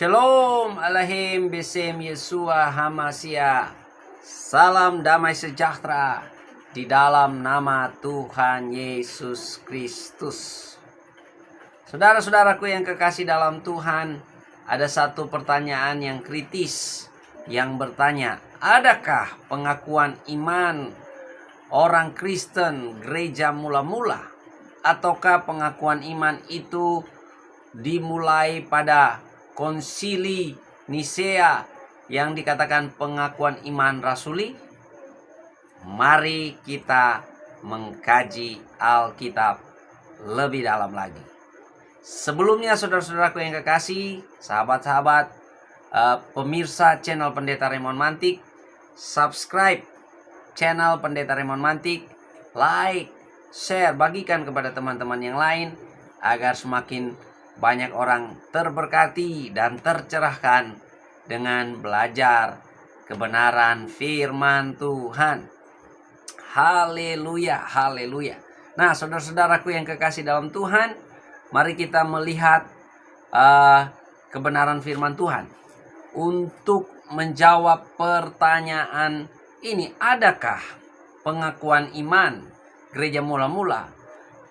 Shalom Alahim Besem Yesua Hamasia. Salam damai sejahtera di dalam nama Tuhan Yesus Kristus. Saudara-saudaraku yang kekasih dalam Tuhan, ada satu pertanyaan yang kritis yang bertanya, adakah pengakuan iman orang Kristen gereja mula-mula, ataukah pengakuan iman itu dimulai pada Konsili Nisea yang dikatakan pengakuan iman rasuli? Mari kita mengkaji Alkitab lebih dalam lagi. Sebelumnya saudara-saudaraku yang kekasih, sahabat-sahabat, pemirsa channel Pendeta Raymond Mantik, subscribe channel Pendeta Raymond Mantik, like, share, bagikan kepada teman-teman yang lain agar semakin banyak orang terberkati dan tercerahkan dengan belajar kebenaran firman Tuhan. Haleluya, haleluya. Nah, saudara-saudaraku yang kekasih dalam Tuhan, mari kita melihat kebenaran firman Tuhan. Untuk menjawab pertanyaan ini, adakah pengakuan iman gereja mula-mula?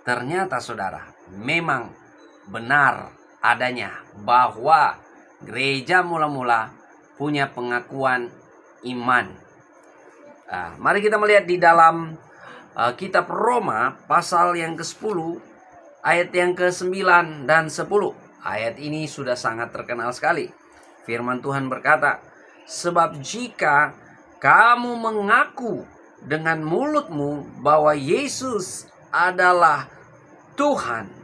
Ternyata saudara, memang benar adanya bahwa gereja mula-mula punya pengakuan iman. Mari kita melihat di dalam kitab Roma pasal yang ke-10 ayat yang ke-9 dan 10. Ayat ini sudah sangat terkenal sekali. Firman Tuhan berkata, sebab jika kamu mengaku dengan mulutmu bahwa Yesus adalah Tuhan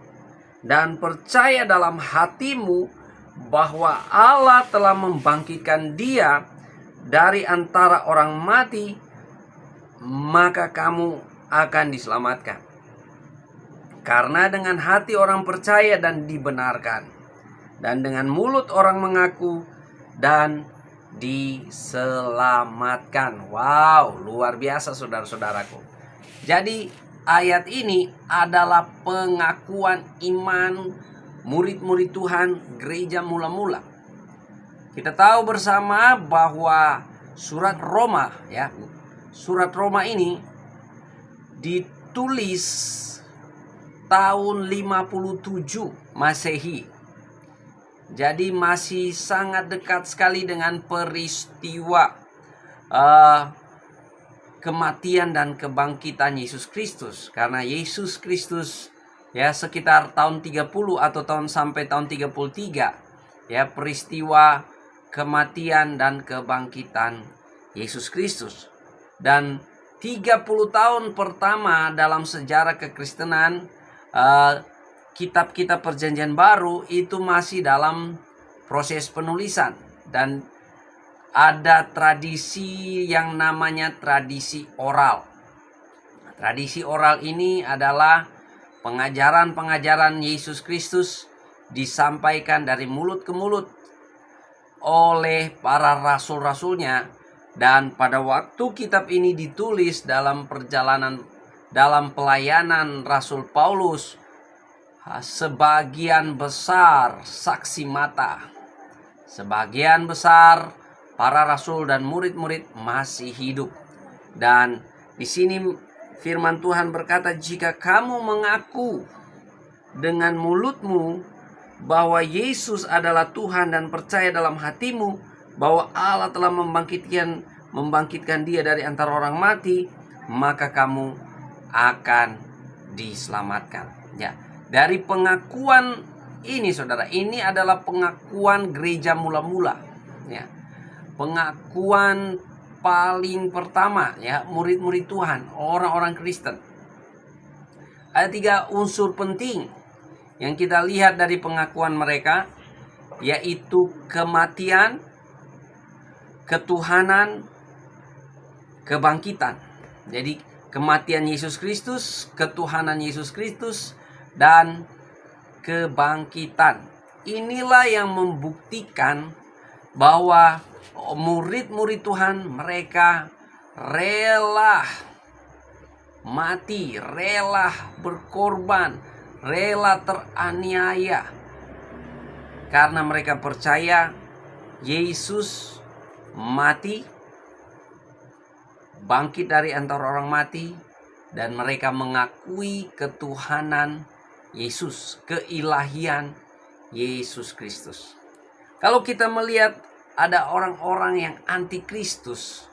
dan percaya dalam hatimu bahwa Allah telah membangkitkan Dia dari antara orang mati, maka kamu akan diselamatkan. Karena dengan hati orang percaya dan dibenarkan, dan dengan mulut orang mengaku dan diselamatkan. Wow, luar biasa saudara-saudaraku. Jadi ayat ini adalah pengakuan iman murid-murid Tuhan gereja mula-mula. Kita tahu bersama bahwa surat Roma ini ditulis tahun 57 Masehi. Jadi masih sangat dekat sekali dengan peristiwa kematian dan kebangkitan Yesus Kristus. Karena Yesus Kristus sekitar tahun 30 atau sampai tahun 33 peristiwa kematian dan kebangkitan Yesus Kristus. Dan 30 tahun pertama dalam sejarah kekristenan, kitab-kitab perjanjian baru itu masih dalam proses penulisan. Dan ada tradisi yang namanya tradisi oral. Tradisi oral ini adalah pengajaran-pengajaran Yesus Kristus disampaikan dari mulut ke mulut oleh para rasul-rasulnya. Dan pada waktu kitab ini ditulis dalam pelayanan Rasul Paulus, sebagian besar saksi mata, sebagian besar para rasul dan murid-murid masih hidup. Dan di sini firman Tuhan berkata, jika kamu mengaku dengan mulutmu bahwa Yesus adalah Tuhan dan percaya dalam hatimu bahwa Allah telah membangkitkan Dia dari antara orang mati, maka kamu akan diselamatkan. Dari pengakuan ini saudara, ini adalah pengakuan gereja mula-mula. Pengakuan paling pertama murid-murid Tuhan, orang-orang Kristen. Ada 3 unsur penting yang kita lihat dari pengakuan mereka, yaitu kematian, ketuhanan, kebangkitan. Jadi kematian Yesus Kristus, ketuhanan Yesus Kristus, dan kebangkitan. Inilah yang membuktikan bahwa murid-murid Tuhan mereka rela mati, rela berkorban, rela teraniaya karena mereka percaya Yesus mati, bangkit dari antara orang mati, dan mereka mengakui ketuhanan Yesus, keilahian Yesus Kristus. Kalau kita melihat ada orang-orang yang antikristus,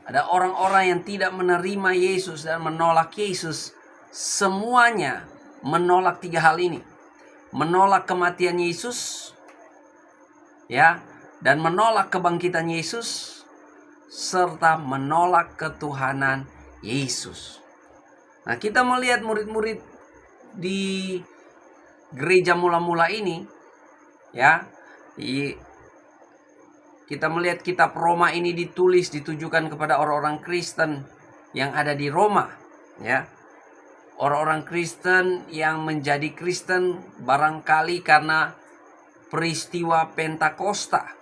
ada orang-orang yang tidak menerima Yesus dan menolak Yesus, semuanya menolak 3 hal ini. Menolak kematian Yesus, ya, dan menolak kebangkitan Yesus, serta menolak ketuhanan Yesus. Nah, kita melihat murid-murid di gereja mula-mula ini, ya, kita melihat kitab Roma ini ditujukan kepada orang-orang Kristen yang ada di Roma, ya. Orang-orang Kristen yang menjadi Kristen barangkali karena peristiwa Pentakosta.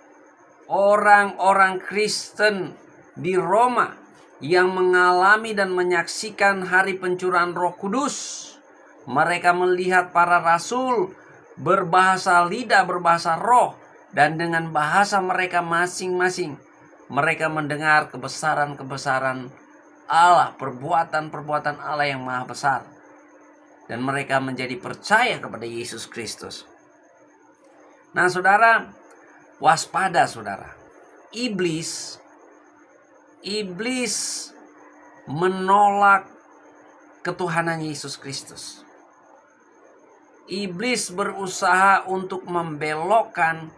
Orang-orang Kristen di Roma yang mengalami dan menyaksikan hari pencurahan Roh Kudus. Mereka melihat para rasul berbahasa lidah, berbahasa roh, dan dengan bahasa mereka masing-masing mereka mendengar kebesaran-kebesaran Allah, perbuatan-perbuatan Allah yang maha besar. Dan mereka menjadi percaya kepada Yesus Kristus. Nah, saudara, waspada saudara. Iblis menolak ketuhanan Yesus Kristus. Iblis berusaha untuk membelokkan,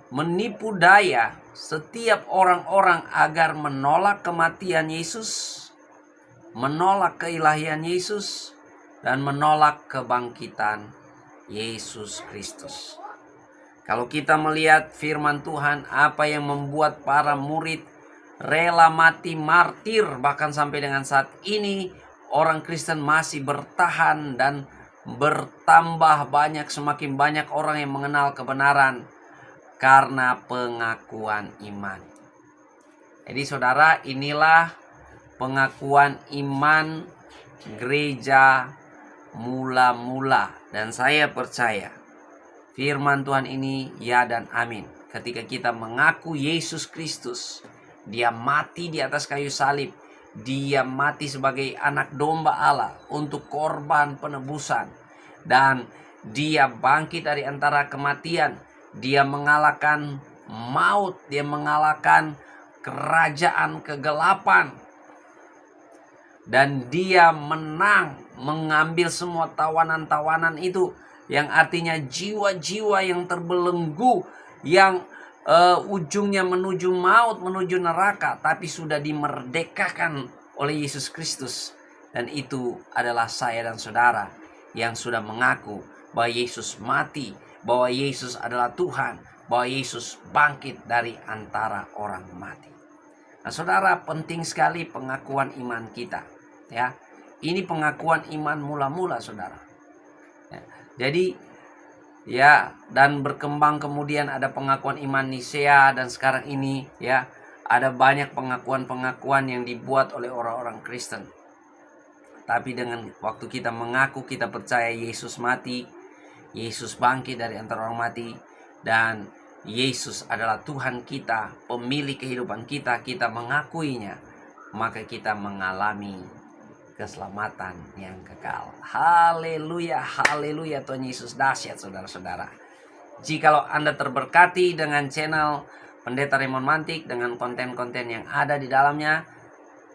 menipu daya setiap orang-orang agar menolak kematian Yesus, menolak keilahian Yesus, dan menolak kebangkitan Yesus Kristus. Kalau kita melihat firman Tuhan, apa yang membuat para murid rela mati martir, bahkan sampai dengan saat ini orang Kristen masih bertahan dan bertambah banyak, semakin banyak orang yang mengenal kebenaran karena pengakuan iman. Jadi saudara, inilah pengakuan iman gereja mula-mula. Dan saya percaya firman Tuhan ini ya dan amin. Ketika kita mengaku Yesus Kristus, Dia mati di atas kayu salib, Dia mati sebagai anak domba Allah untuk korban penebusan, dan Dia bangkit dari antara kematian. Dia mengalahkan maut, Dia mengalahkan kerajaan kegelapan, dan Dia menang mengambil semua tawanan-tawanan itu, yang artinya jiwa-jiwa yang terbelenggu, yang ujungnya menuju maut, menuju neraka, tapi sudah dimerdekakan oleh Yesus Kristus. Dan itu adalah saya dan saudara yang sudah mengaku bahwa Yesus mati, bahwa Yesus adalah Tuhan, bahwa Yesus bangkit dari antara orang mati. Nah, saudara, penting sekali pengakuan iman kita, ya. Ini pengakuan iman mula-mula, saudara. Ya. Jadi, ya, dan berkembang kemudian ada pengakuan iman Nisea, dan sekarang ini, ya, ada banyak pengakuan-pengakuan yang dibuat oleh orang-orang Kristen. Tapi dengan waktu kita mengaku, kita percaya Yesus mati, Yesus bangkit dari antara orang mati, dan Yesus adalah Tuhan kita, pemilik kehidupan kita, kita mengakuinya, maka kita mengalami keselamatan yang kekal. Haleluya, haleluya, Tuhan Yesus dahsyat, saudara-saudara. Jikalau Anda terberkati dengan channel Pendeta Raymond Mantik, dengan konten-konten yang ada di dalamnya,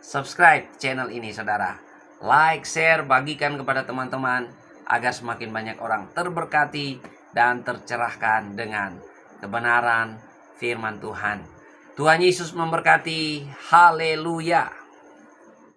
subscribe channel ini, saudara. Like, share, bagikan kepada teman-teman, agar semakin banyak orang terberkati dan tercerahkan dengan kebenaran firman Tuhan. Tuhan Yesus memberkati. Haleluya.